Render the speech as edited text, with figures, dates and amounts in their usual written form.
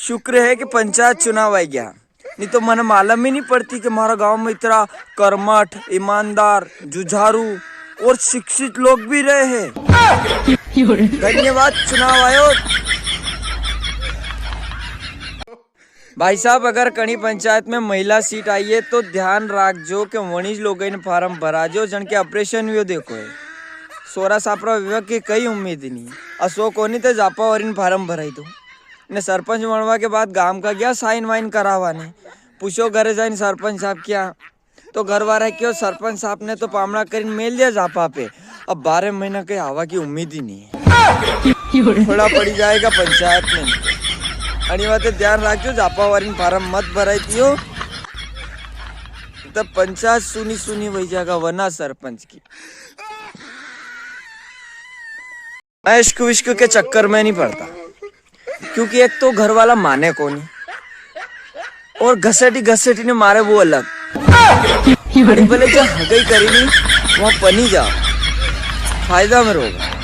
शुक्र है कि पंचायत चुनाव आ गया, नहीं तो मैंने मालूम ही नहीं पड़ती कि हमारा गांव में इतना कर्मठ, ईमानदार, जुझारू और शिक्षित लोग भी रहे हैं। धन्यवाद चुनाव आयोग। भाई साहब, अगर कहीं पंचायत में महिला सीट आई है तो ध्यान राख जो कि वणिज लोग इन फार्म भरा जो जन के ऑपरेशन भी देखो है। सोरा सापरा विभाग की कई उम्मीद नहीं, अशोक होनी तो जापा और इन फार्म भराई दो ने सरपंच बनवा के बाद गांव का गया साइन वाइन करावाने, पूछो घर जाइन सरपंच साहब क्या, तो घर वाला क्यों सरपंच साहब ने तो पामड़ा कर मेल दिया जापा पे। अब 12 महीना के हवा की उम्मीद ही नहीं है, थोड़ा पड़ी जाएगा पंचायत में। अनिवार्य ध्यान रखो जापा वाली फार्म मत भराई दियो, तब पंचायत सुनी सुनी वही जाएगा, वरना सरपंच की। मैं इश्क विश्क के चक्कर में नहीं पड़ता, क्योंकि एक तो घर वाला माने को नहीं, और घसेटी घसेटी ने मारे वो अलग। भले जब हगई करी नहीं वहां पनी जाओ, फायदा में रहोगा।